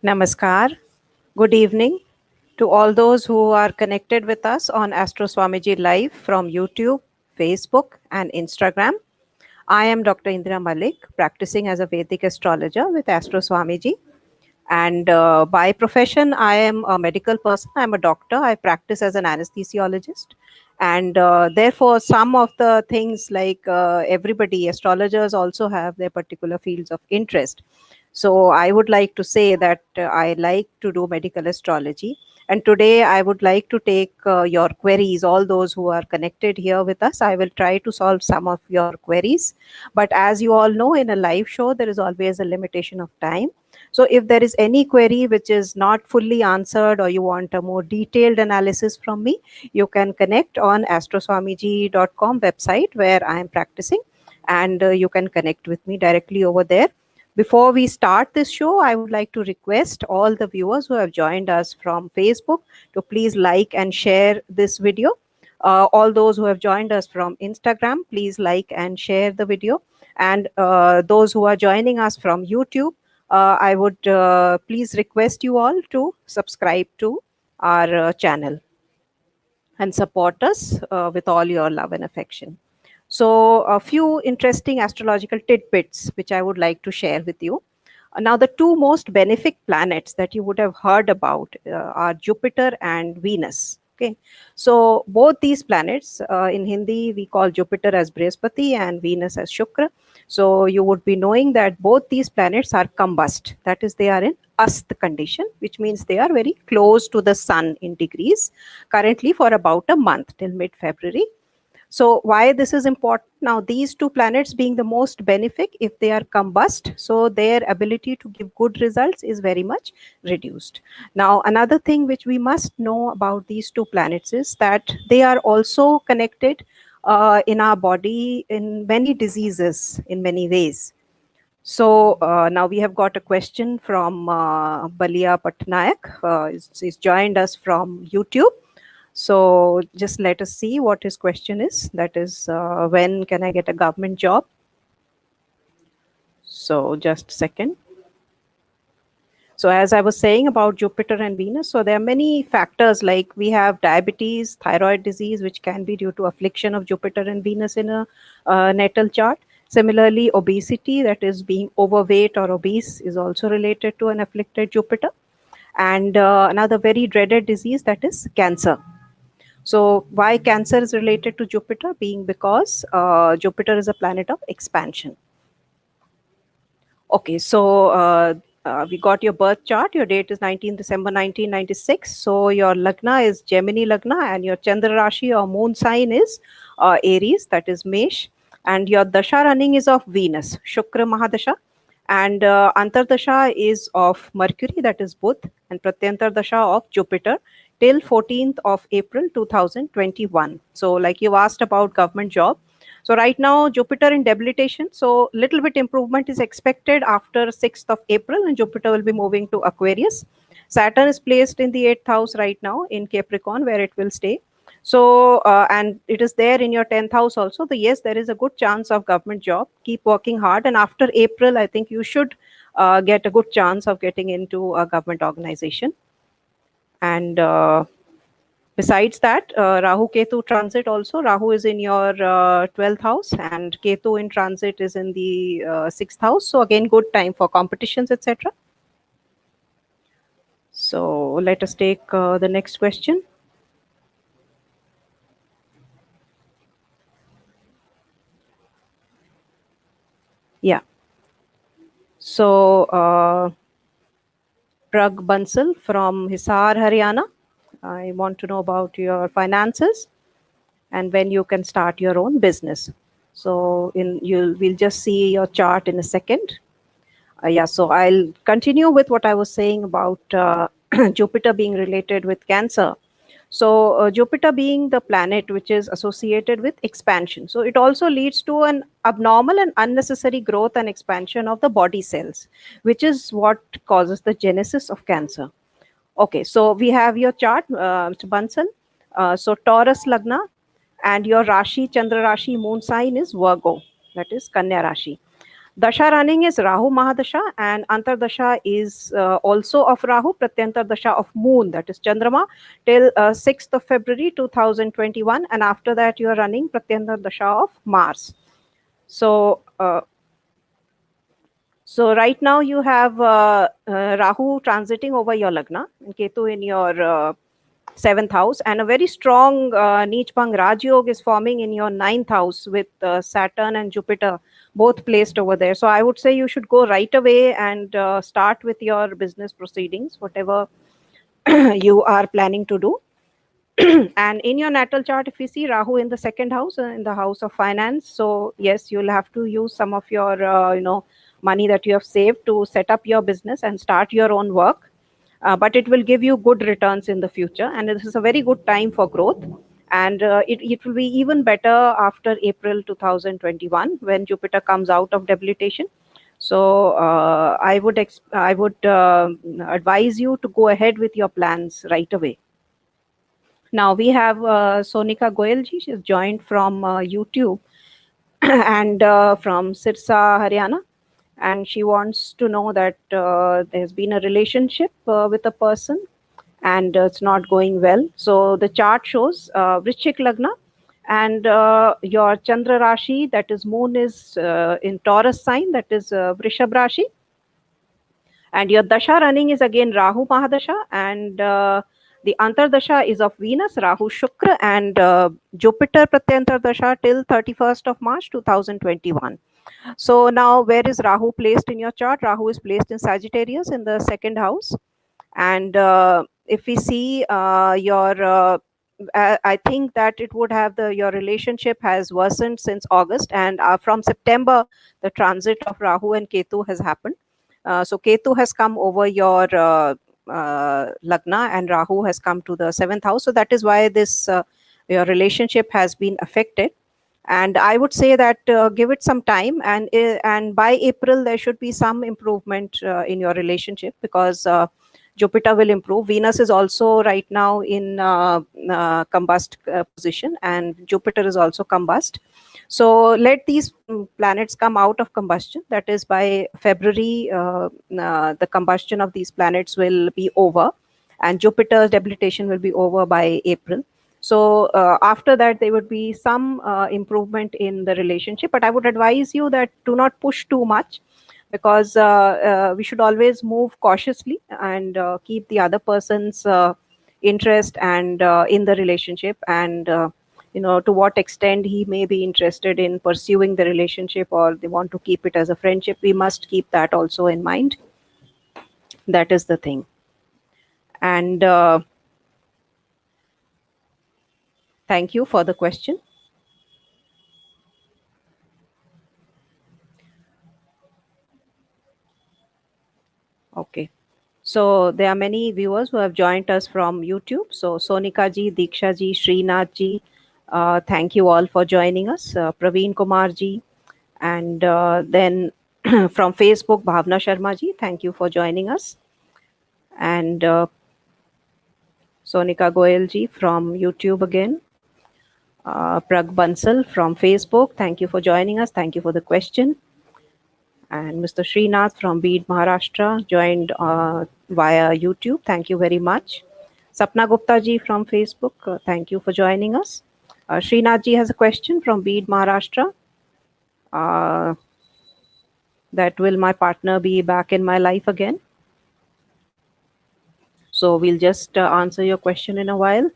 Namaskar. Good evening to all those who are connected with us on Astroswamig Live from YouTube, Facebook, and Instagram. I am Dr. Indira Malik, practicing as a Vedic astrologer with Astroswamig. And by profession, I am a medical person. I'm a doctor. I practice as an anesthesiologist. And therefore, some of the things like everybody, astrologers also have their particular fields of interest. So I would like to say that I like to do medical astrology. And today I would like to take your queries, all those who are connected here with us. I will try to solve some of your queries. But as you all know, in a live show, there is always a limitation of time. So if there is any query which is not fully answered or you want a more detailed analysis from me, you can connect on astroswamiji.com website where I am practicing, and you can connect with me directly over there. Before we start this show, I would like to request all the viewers who have joined us from Facebook to please like and share this video. All those who have joined us from Instagram, please like and share the video. And those who are joining us from YouTube, I would please request you all to subscribe to our channel and support us with all your love and affection. So, a few interesting astrological tidbits which I would like to share with you. Now, the two most benefic planets that you would have heard about are Jupiter and Venus. Okay, so both these planets in Hindi we call Jupiter as Brihaspati and Venus as Shukra. So you would be knowing that both these planets are combust, that is, they are in ast condition, which means they are very close to the sun in degrees, currently for about a month till mid-February. So why this is important? Now, these two planets being the most benefic, if they are combust, so their ability to give good results is very much reduced. Now, another thing which we must know about these two planets is that they are also connected in our body in many diseases in many ways. So now we have got a question from Balia Patnaik. He's joined us from YouTube. So just let us see what his question is. That is, when can I get a government job? So just a second. So as I was saying about Jupiter and Venus, so there are many factors like we have diabetes, thyroid disease, which can be due to affliction of Jupiter and Venus in a natal chart. Similarly, obesity, that is being overweight or obese, is also related to an afflicted Jupiter. And another very dreaded disease, that is cancer. So why cancer is related to Jupiter? Being because Jupiter is a planet of expansion. Okay, so we got your birth chart. Your date is 19 December 1996. So your Lagna is Gemini Lagna and your Chandra Rashi or moon sign is Aries, that is Mesh. And your Dasha running is of Venus, Shukra Mahadasha. And Antardasha is of Mercury, that is Budh, and Pratyantar Dasha of Jupiter till 14th of April 2021. So like you asked about government job. So right now Jupiter in debilitation. So little bit improvement is expected after 6th of April and Jupiter will be moving to Aquarius. Saturn is placed in the 8th house right now in Capricorn where it will stay. So, and it is there in your 10th house also. Yes, there is a good chance of government job. Keep working hard. And after April, I think you should get a good chance of getting into a government organization. And besides that, Rahu Ketu transit also. Rahu is in your 12th house and Ketu in transit is in the 6th house. So again, good time for competitions, etc. So let us take the next question. Yeah. So Prag Bansal from Hisar, Haryana. I want to know about your finances and when you can start your own business. So we'll just see your chart in a second. Yeah, so I'll continue with what I was saying about Jupiter being related with Cancer. So Jupiter being the planet which is associated with expansion. So it also leads to an abnormal and unnecessary growth and expansion of the body cells, which is what causes the genesis of cancer. Okay, so we have your chart, Mr. Bansal. So Taurus Lagna and your Rashi, Chandra Rashi, moon sign is Virgo, that is Kanya Rashi. Dasha running is Rahu Mahadasha, and Antardasha is also of Rahu, Pratyantar Dasha of Moon, that is Chandrama, till 6th of February 2021, and after that you are running Pratyantar Dasha of Mars. So, right now you have Rahu transiting over your Lagna, and Ketu in your 7th house, and a very strong Neech Bhang Raj Yoga is forming in your 9th house with Saturn and Jupiter both placed over there. So I would say you should go right away and start with your business proceedings, whatever you are planning to do. And in your natal chart, if you see Rahu in the 2nd house, in the house of finance, so yes, you'll have to use some of your money that you have saved to set up your business and start your own work. But it will give you good returns in the future, and this is a very good time for growth. And it will be even better after April 2021, when Jupiter comes out of debilitation. So I would advise you to go ahead with your plans right away. Now we have Sonika Goyalji. She's joined from YouTube and from Sirsa, Haryana. And she wants to know that there's been a relationship with a person and it's not going well. So the chart shows Vrishchik Lagna, and your Chandra Rashi, that is moon, is in Taurus sign, that is Vrishab Rashi. And your Dasha running is again Rahu Mahadasha, and the Antardasha is of Venus, Rahu Shukra, and Jupiter Pratyantar Dasha till 31st of March 2021. So now where is Rahu placed in your chart? Rahu is placed in Sagittarius in the 2nd house. And if we see I think that it would have your relationship has worsened since August, and from September, the transit of Rahu and Ketu has happened. So Ketu has come over your Lagna, and Rahu has come to the 7th house. So that is why this your relationship has been affected. And I would say that give it some time, and by April there should be some improvement in your relationship, because Jupiter will improve. Venus is also right now in combust position, and Jupiter is also combust. So let these planets come out of combustion. That is, by February, the combustion of these planets will be over, and Jupiter's debilitation will be over by April. So after that, there would be some improvement in the relationship. But I would advise you that do not push too much, because we should always move cautiously and keep the other person's interest and in the relationship, and to what extent he may be interested in pursuing the relationship, or they want to keep it as a friendship. We must keep that also in mind. That is the thing. And thank you for the question. Okay. So there are many viewers who have joined us from YouTube. So Sonika ji, Diksha ji, Srinath ji, thank you all for joining us. Praveen Kumar ji, and then from Facebook, Bhavna Sharma ji, thank you for joining us. And Sonika Goyal ji from YouTube again. Prag Bansal from Facebook, thank you for joining us. Thank you for the question. And Mr. Srinath from Beed, Maharashtra, joined via YouTube. Thank you very much. Sapna Gupta ji from Facebook, thank you for joining us. Srinath ji has a question from Beed, Maharashtra. That will my partner be back in my life again? So we'll just answer your question in a while.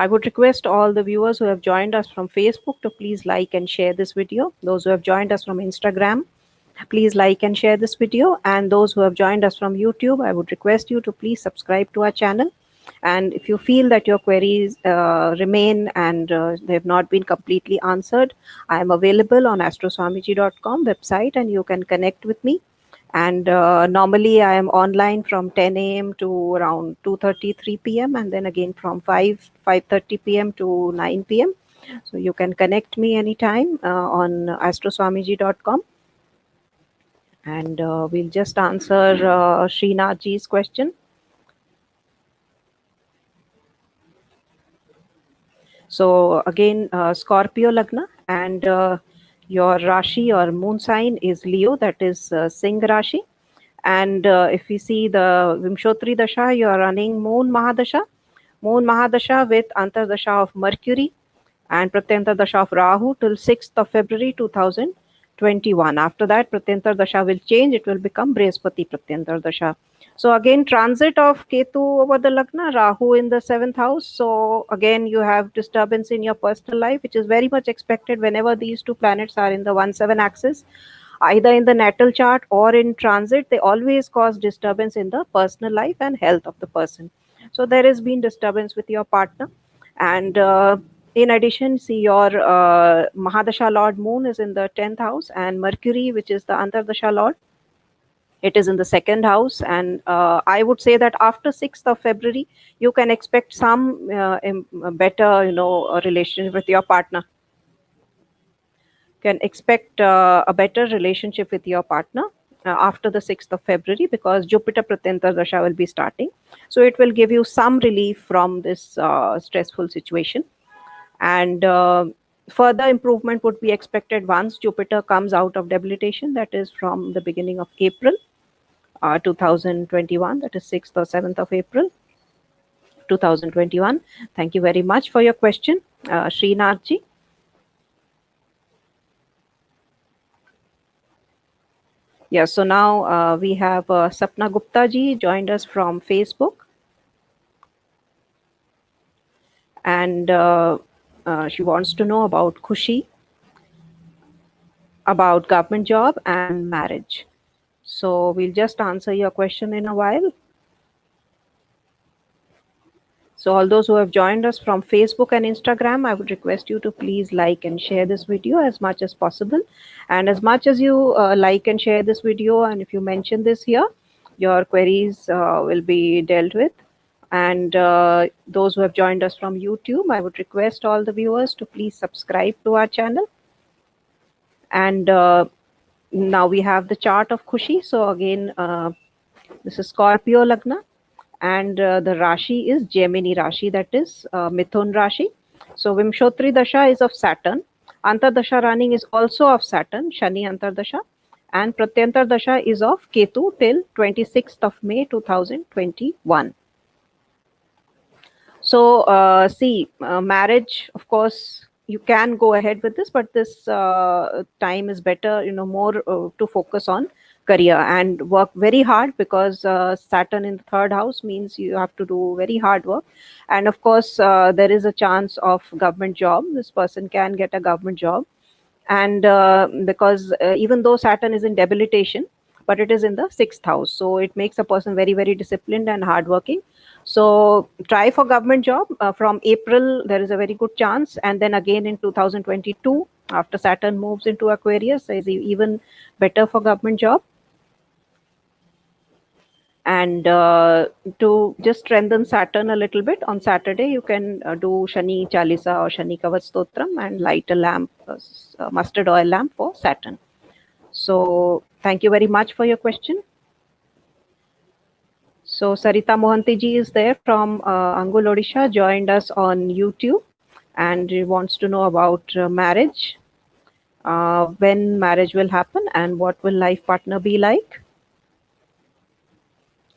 I would request all the viewers who have joined us from Facebook to please like and share this video. Those who have joined us from Instagram, please like and share this video. And those who have joined us from YouTube, I would request you to please subscribe to our channel. And if you feel that your queries remain and they have not been completely answered, I am available on astroswamig.com website, and you can connect with me. And normally I am online from 10 a.m. to around 2:33 p.m. and then again from 5:30 p.m. to 9 p.m. So you can connect me anytime on astroswamig.com. And we'll just answer Srinath ji's question. So again, Scorpio Lagna, and your Rashi or moon sign is Leo, that is Singh Rashi. And if we see the Vimshotri Dasha, you are running Moon Mahadasha with Antardasha of Mercury and Pratyanta Dasha of Rahu till 6th of February 2021. After that, Pratyanta Dasha will change. It will become Brihaspati Pratyanta Dasha. So again, transit of Ketu over the Lagna, Rahu in the 7th house. So again, you have disturbance in your personal life, which is very much expected whenever these two planets are in the 1-7 axis. Either in the natal chart or in transit, they always cause disturbance in the personal life and health of the person. So there has been disturbance with your partner. And in addition, see your Mahadasha Lord Moon is in the 10th house, and Mercury, which is the Antardasha Lord, it is in the 2nd house. And I would say that after 6th of February, you can expect some better, relationship with your partner. Can expect a better relationship with your partner after the 6th of February, because Jupiter Pratyanta Dasha will be starting. So it will give you some relief from this stressful situation. And further improvement would be expected once Jupiter comes out of debilitation, that is from the beginning of April 2021, that is 6th or 7th of April 2021. Thank you very much for your question, Srinathji. Yeah, so now we have Sapna Gupta ji joined us from Facebook. And she wants to know about Khushi, about government job and marriage. So we'll just answer your question in a while. So all those who have joined us from Facebook and Instagram, I would request you to please like and share this video as much as possible. And as much as you like and share this video, and if you mention this here, your queries will be dealt with. And those who have joined us from YouTube, I would request all the viewers to please subscribe to our channel. And now we have the chart of Khushi. So again, this is Scorpio Lagna. And the Rashi is Gemini Rashi, that is Mithun Rashi. So Vimshotri Dasha is of Saturn. Antardasha running is also of Saturn, Shani Antardasha. And Pratyantar Dasha is of Ketu till 26th of May 2021. So see, marriage, of course, you can go ahead with this, but this time is better, more to focus on career and work very hard, because Saturn in the 3rd house means you have to do very hard work. And of course, there is a chance of government job. This person can get a government job. And because even though Saturn is in debilitation, but it is in the 6th house. So it makes a person very, very disciplined and hardworking. So try for government job. From April, there is a very good chance. And then again in 2022, after Saturn moves into Aquarius, is even better for government job. And to just strengthen Saturn a little bit, on Saturday, you can do Shani Chalisa or Shani Kavat Stotram and light a lamp, mustard oil lamp for Saturn. So thank you very much for your question. So Sarita Mohanty ji is there from Angul, Odisha, joined us on YouTube, and he wants to know about marriage, when marriage will happen and what will life partner be like.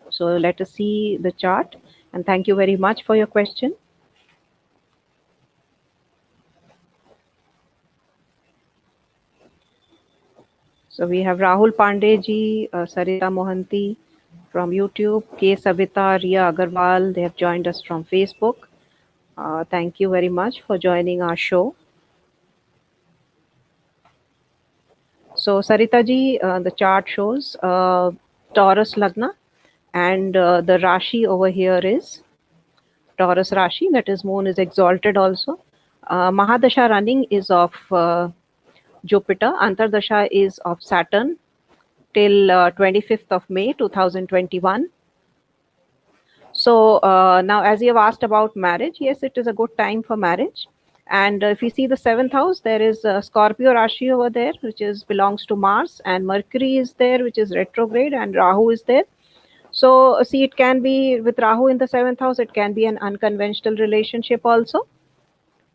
So let us see the chart, and thank you very much for your question. So we have Rahul Pandey ji, Sarita Mohanty from YouTube, K. Savita, Ria Agarwal, they have joined us from Facebook. Thank you very much for joining our show. So Sarita ji, the chart shows Taurus Lagna, and the Rashi over here is Taurus Rashi, that is moon is exalted also. Mahadasha running is of Jupiter, Antardasha is of Saturn till 25th of May 2021. So now, as you have asked about marriage, yes, it is a good time for marriage. And if you see the 7th house, there is Scorpio Rashi over there, which belongs to Mars, and Mercury is there, which is retrograde, and Rahu is there. So see, it can be with Rahu in the 7th house, it can be an unconventional relationship also.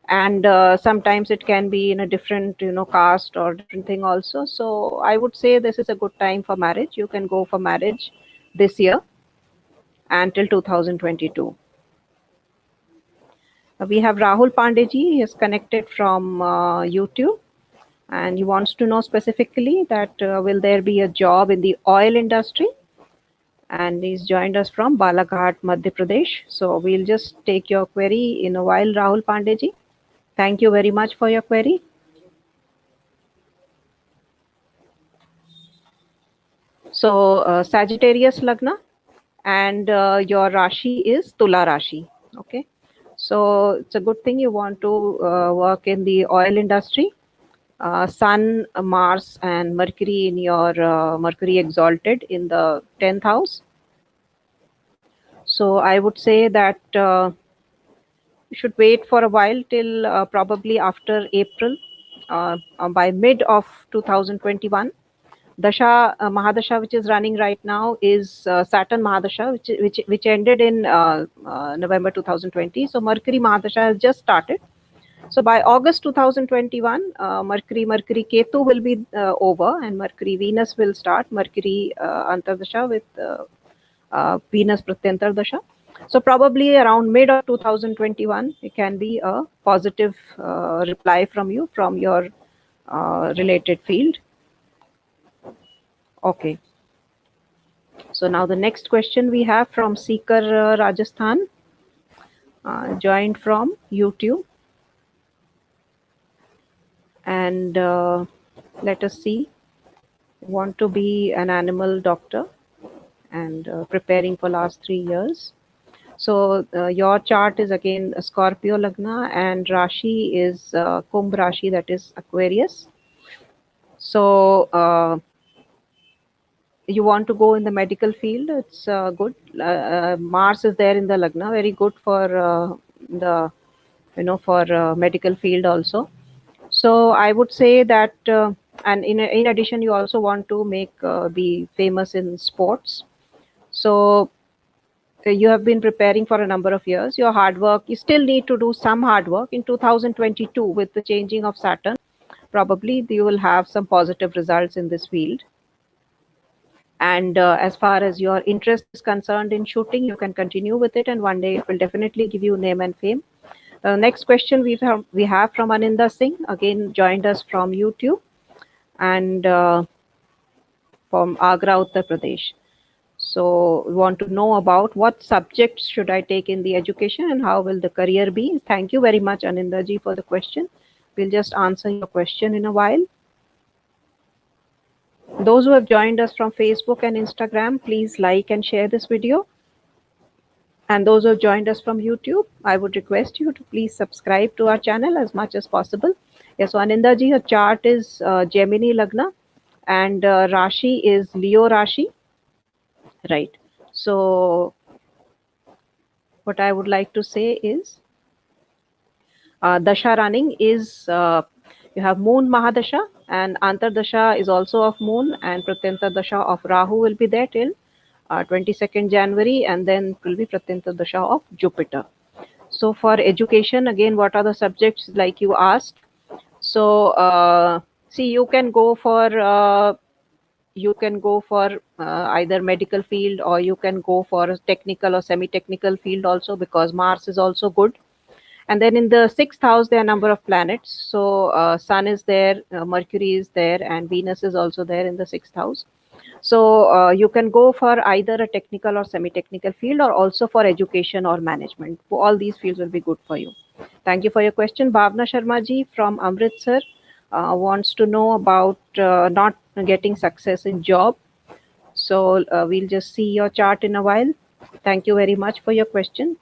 and sometimes it can be in a different caste or different thing also. So I would say this is a good time for marriage. You can go for marriage this year until 2022. We have Rahul Pandeji. He is connected from YouTube, and he wants to know specifically that will there be a job in the oil industry, and he's joined us from Balaghat, Madhya Pradesh. So we'll just take your query in a while, Rahul Pandeji. Thank you very much for your query. So Sagittarius Lagna, and your Rashi is Tula Rashi. Okay, so it's a good thing you want to work in the oil industry. Sun, Mars, and Mercury in your Mercury exalted in the 10th house. So I would say that you should wait for a while till probably after April, by mid of 2021. Dasha Mahadasha, which is running right now, is Saturn Mahadasha, which ended in November 2020. So Mercury Mahadasha has just started. So by August 2021, Mercury Ketu will be over, and Mercury Venus will start. Mercury Antardasha with Venus Pratyantar Dasha. So probably around mid of 2021, it can be a positive reply from you from your related field. Okay. So now the next question we have from Seeker Rajasthan, joined from YouTube. And let us see. Want to be an animal doctor and preparing for last 3 years. So your chart is again a Scorpio Lagna, and Rashi is Kumbh Rashi, that is Aquarius. So you want to go in the medical field. It's good. Mars is there in the Lagna, very good for the for medical field also. So I would say that, and in addition, you also want to make be famous in sports. So you have been preparing for a number of years. Your hard work, you still need to do some hard work in 2022 with the changing of Saturn. Probably you will have some positive results in this field. And as far as your interest is concerned in shooting, you can continue with it, and one day it will definitely give you name and fame. The next question we have from Aninda Singh, again joined us from YouTube, and from Agra, Uttar Pradesh. So we want to know about what subjects should I take in the education and how will the career be. Thank you very much, Aninda ji, for the question. We'll just answer your question in a while. Those who have joined us from Facebook and Instagram, please like and share this video. And those who have joined us from YouTube, I would request you to please subscribe to our channel as much as possible. Yes, so Aninda ji, her chart is Gemini Lagna, and Rashi is Leo Rashi. Right. So what I would like to say is, Dasha running is, you have Moon Mahadasha, and Antardasha is also of Moon, and Pratyanta Dasha of Rahu will be there till 22nd January, and then it will be Pratyanta Dasha of Jupiter. So for education, again, what are the subjects like you asked? So see, you can go for either medical field, or you can go for a technical or semi-technical field also, because Mars is also good. And then in the 6th house, there are a number of planets. So Sun is there, Mercury is there, and Venus is also there in the 6th house. So you can go for either a technical or semi-technical field, or also for education or management. All these fields will be good for you. Thank you for your question. Bhavna Sharma ji from Amritsar wants to know about not getting success in job. So we'll just see your chart in a while. Thank you very much for your question.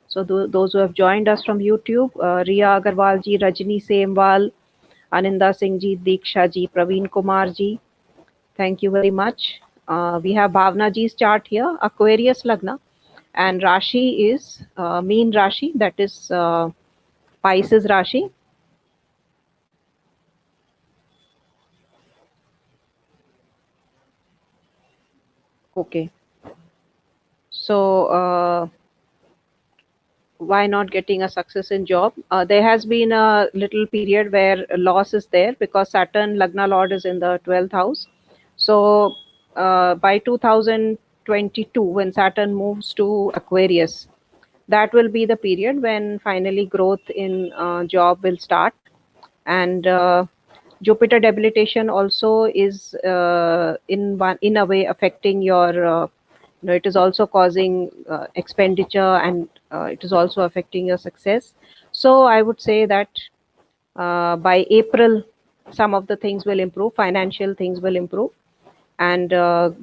So those who have joined us from YouTube, Riya Agarwal ji, Rajni Semwal, Aninda Singh ji, Diksha ji, Praveen Kumar ji, thank you very much. We have Bhavna ji's chart here, Aquarius Lagna, and Rashi is Meen Rashi, that is Pisces Rashi. Okay. So why not getting a success in job? There has been a little period where loss is there because Saturn Lagna Lord is in the 12th house. So by 2022, when Saturn moves to Aquarius, that will be the period when finally growth in job will start. And Jupiter debilitation also is in a way affecting your it is also causing expenditure, and it is also affecting your success. So I would say that by April some of the things will improve, financial things will improve, and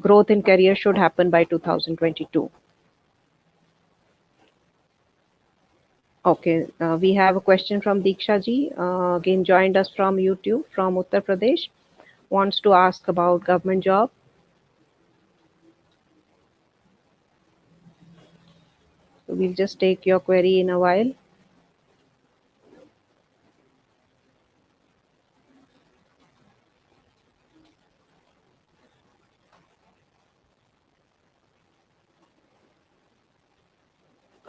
growth in career should happen by 2022. Okay, we have a question from Diksha ji, again joined us from YouTube from Uttar Pradesh, wants to ask about government job. So we'll just take your query in a while.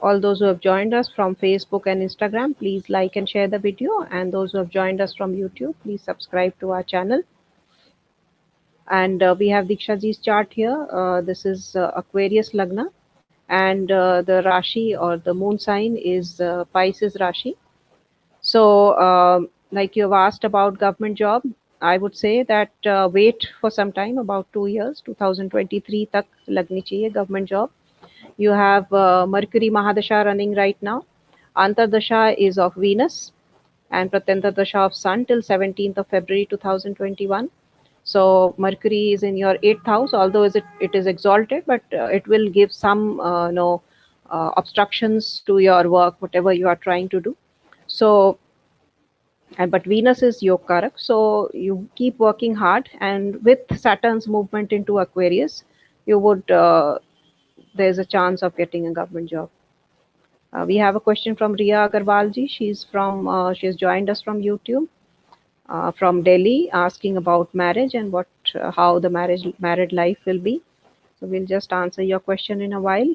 All those who have joined us from Facebook and Instagram, please like and share the video. And those who have joined us from YouTube, please subscribe to our channel. And we have Diksha ji's chart here. This is Aquarius Lagna, and the Rashi or the moon sign is Pisces Rashi. So, like you've asked about government job, I would say that wait for some time, about 2 years, 2023 tak lagni chahiye government job. You have Mercury Mahadasha running right now. Antardasha is of Venus and Pratyanta Dasha of Sun till 17th of February 2021. So Mercury is in your 8th house, although it is exalted, but it will give some obstructions to your work, whatever you are trying to do. So, and but Venus is Yogkarak, so you keep working hard, and with Saturn's movement into Aquarius, you would there's a chance of getting a government job. We have a question from Riya Agarwal ji. She has joined us from YouTube from Delhi, asking about marriage and how the married life will be. So we'll just answer your question in a while.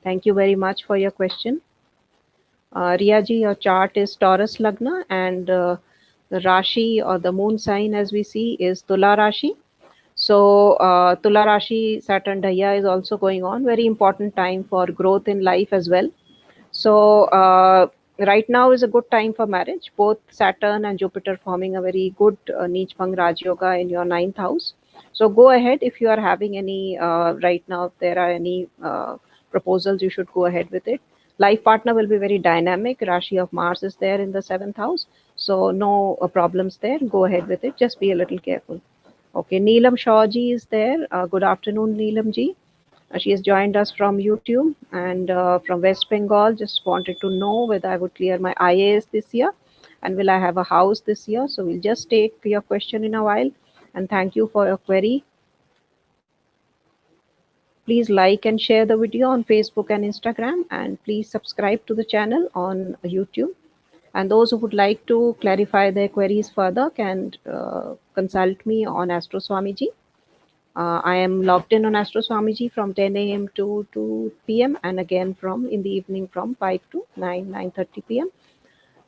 Thank you very much for your question. Riya ji, your chart is Taurus Lagna, and the Rashi or the moon sign as we see is Tula Rashi. So Tula Rashi Saturn Daya is also going on. Very important time for growth in life as well. So right now is a good time for marriage. Both Saturn and Jupiter forming a very good Neech Bhang Raj Yoga in your 9th house. So go ahead if you are having any right now. If there are any proposals, you should go ahead with it. Life partner will be very dynamic. Rashi of Mars is there in the 7th house. So no problems there. Go ahead with it. Just be a little careful. Okay, Neelam Shaw ji is there. Good afternoon, Neelam ji. She has joined us from YouTube and from West Bengal. Just wanted to know whether I would clear my IAS this year and will I have a house this year. So we'll just take your question in a while, and thank you for your query. Please like and share the video on Facebook and Instagram, and please subscribe to the channel on YouTube. And those who would like to clarify their queries further can consult me on Astroswamig. I am logged in on Astroswamig from 10 a.m. to 2 p.m. and again from in the evening from 5 to 9:30 p.m.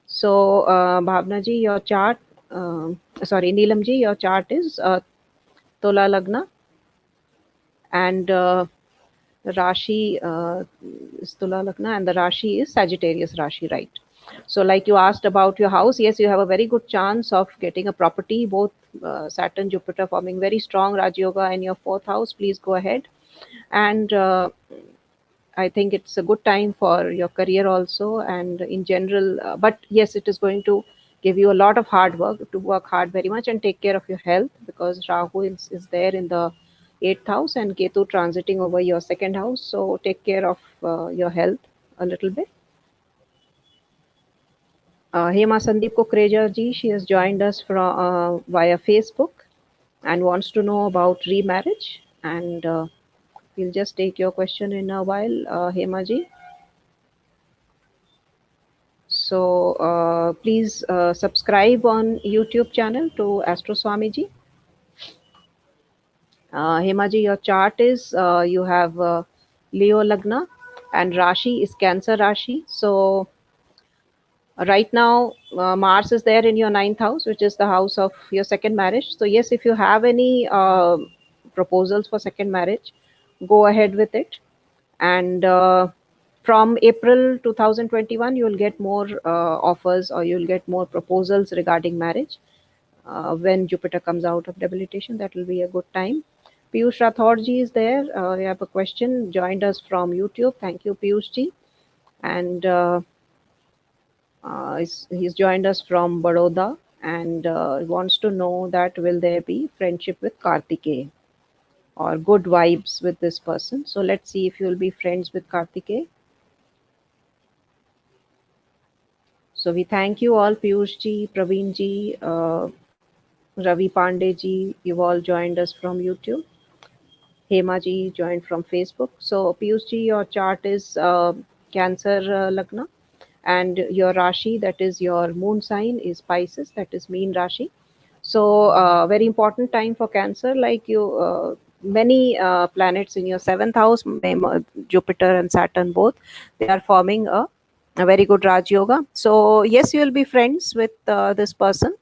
So Bhavna ji, your chart, sorry, Neelam ji, your chart is Tola Lagna, and Rashi is Tula Lagna, and the Rashi is Sagittarius Rashi, right? So like you asked about your house, yes, you have a very good chance of getting a property, both Saturn, Jupiter forming very strong Raj Yoga in your 4th house. Please go ahead. And I think it's a good time for your career also, and in general, but yes, it is going to give you a lot of hard work, to work hard very much and take care of your health, because Rahu is there in the 8th house and Ketu transiting over your 2nd house. So take care of your health a little bit. Hema Sandeep Kukreja ji, she has joined us from via Facebook and wants to know about remarriage, and we'll just take your question in a while, Hema ji. So please subscribe on YouTube channel to Astroswamig. Hema ji, your chart is you have Leo Lagna, and Rashi is Cancer Rashi. So right now, Mars is there in your ninth house, which is the house of your second marriage. So yes, if you have any proposals for second marriage, go ahead with it. And from April 2021, you'll get more offers, or you'll get more proposals regarding marriage. When Jupiter comes out of debilitation, that will be a good time. Piyush Rathod ji is there. We have a question. Joined us from YouTube. Thank you, Piyush ji. And he's joined us from Baroda, and wants to know that will there be friendship with Kartikeya or good vibes with this person. So let's see if you'll be friends with Kartikeya. So we thank you all, Piyush ji, Praveen ji, Ravi Pandey ji. You've all joined us from YouTube. Hema ji joined from Facebook. So Piyush ji, your chart is Cancer Lagna, and your Rashi, that is your moon sign, is Pisces, that is mean Rashi. So very important time for Cancer. Like you, many planets in your seventh house, Jupiter and Saturn both, they are forming a very good Raj Yoga. So yes, you will be friends with this person,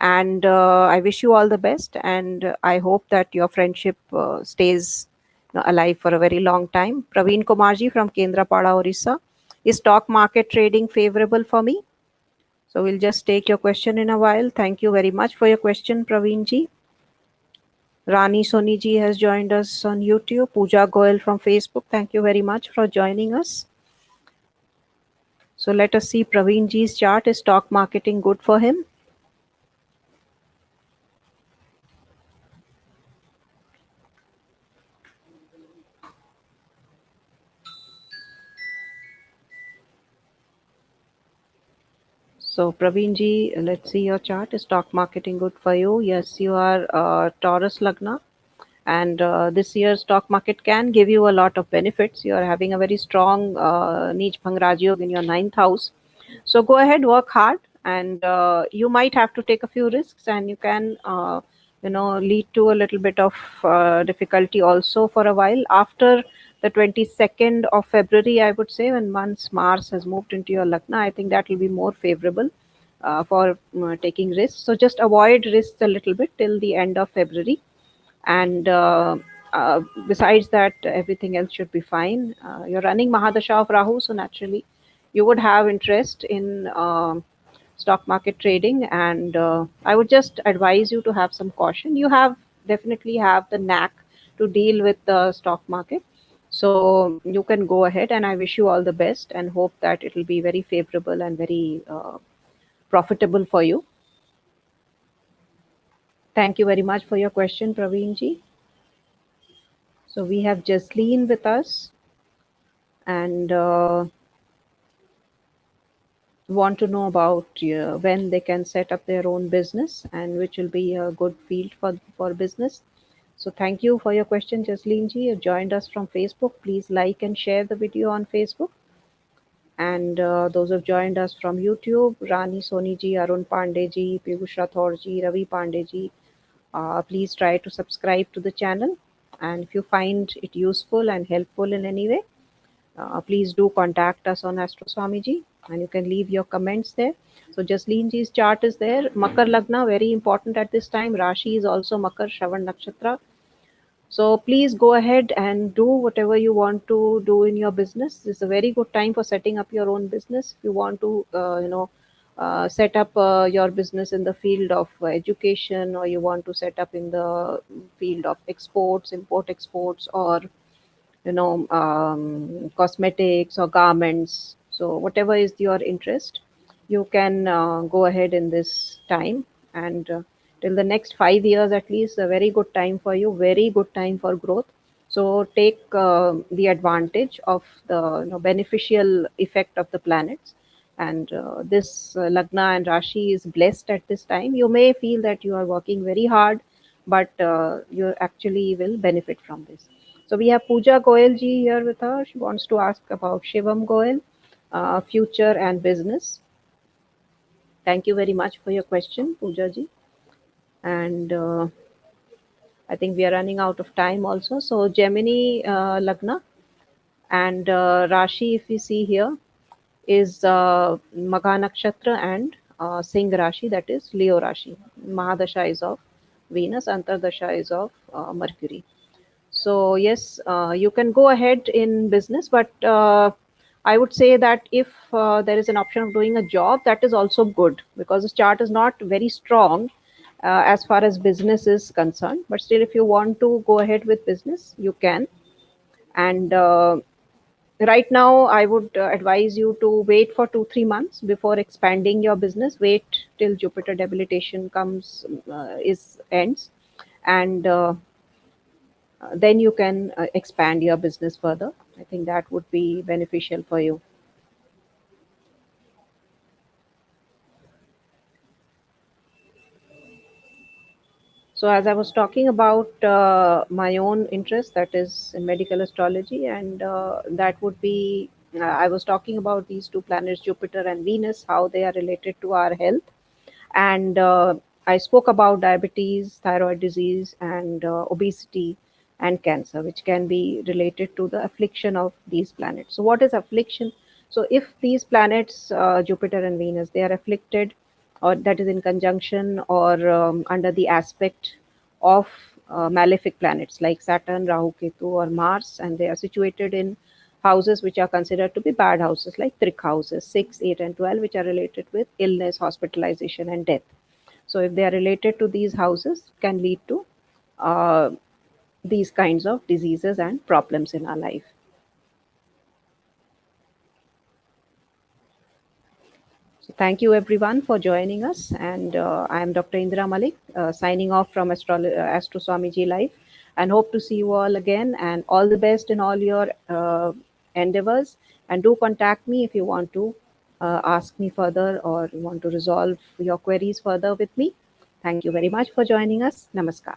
and I wish you all the best, and I hope that your friendship stays alive for a very long time. Praveen Kumarji from Kendrapada, Orissa. Is stock market trading favorable for me? So we'll just take your question in a while. Thank you very much for your question, Praveen ji. Rani Soni ji has joined us on YouTube. Pooja Goel from Facebook, thank you very much for joining us. So let us see Praveen ji's chart. Is stock marketing good for him? So Praveen ji, let's see your chart. Is stock marketing good for you? Yes, you are Taurus Lagna, and this year's stock market can give you a lot of benefits. You are having a very strong Neej Bhang Raj Yoga in your ninth house. So go ahead, work hard, and you might have to take a few risks, and you can, lead to a little bit of difficulty also for a while. After the 22nd of February, I would say, when once Mars has moved into your Lagna, I think that will be more favorable for taking risks. So just avoid risks a little bit till the end of February, and besides that, everything else should be fine. You're running Mahadasha of Rahu, so naturally you would have interest in stock market trading, and I would just advise you to have some caution. You have definitely have the knack to deal with the stock market, so you can go ahead, and I wish you all the best and hope that it will be very favorable and very profitable for you. Thank you very much for your question, Praveen ji. So we have Jasleen with us, and want to know about when they can set up their own business and which will be a good field for business. So thank you for your question, Jasleen ji. You joined us from Facebook. Please like and share the video on Facebook. And those who have joined us from YouTube, Rani Soni ji, Arun Pandey ji, Piyush Rathod ji, Ravi Pandey ji, please try to subscribe to the channel. And if you find it useful and helpful in any way, please do contact us on Astroswamig, and you can leave your comments there. So Jasleen ji's chart is there. Makar Lagna, very important at this time. Rashi is also Makar, Shravan Nakshatra. So please go ahead and do whatever you want to do in your business. This is a very good time for setting up your own business. If you want to, set up your business in the field of education, or you want to set up in the field of exports, import exports, or cosmetics or garments. So whatever is your interest, you can go ahead in this time, and till the next 5 years at least, a very good time for you, very good time for growth. So take the advantage of the beneficial effect of the planets, and this Lagna and Rashi is blessed at this time. You may feel that you are working very hard, but you actually will benefit from this. So we have Pooja Goel ji here with her. She wants to ask about Shivam Goel, future and business. Thank you very much for your question, Pooja ji. And I think we are running out of time also. So Gemini Lagna, And Rashi, if we see here, is Magha Nakshatra and Singh Rashi, that is Leo Rashi. Mahadasha is of Venus, Antardasha is of Mercury. So yes, you can go ahead in business, but I would say that if there is an option of doing a job, that is also good because the chart is not very strong as far as business is concerned. But still, if you want to go ahead with business, you can. And right now, I would advise you to wait for 2 3 months before expanding your business. Wait till Jupiter debilitation comes is ends, and then you can expand your business further. I think that would be beneficial for you. So as I was talking about my own interest, that is in medical astrology, and that would be I was talking about these two planets, Jupiter and Venus, how they are related to our health. And I spoke about diabetes, thyroid disease, and obesity and cancer, which can be related to the affliction of these planets. So, what is affliction? So, if these planets, Jupiter and Venus, they are afflicted, or that is in conjunction or under the aspect of malefic planets like Saturn, Rahu, Ketu, or Mars, and they are situated in houses which are considered to be bad houses, like trick houses 6, 8, and 12, which are related with illness, hospitalization, and death. So, if they are related to these houses, can lead to uh, these kinds of diseases and problems in our life. So, thank you everyone for joining us. And I am Dr. Indira Malik, signing off from Astroswamiji Life, and hope to see you all again. And all the best in all your endeavors. And do contact me if you want to ask me further or you want to resolve your queries further with me. Thank you very much for joining us. Namaskar.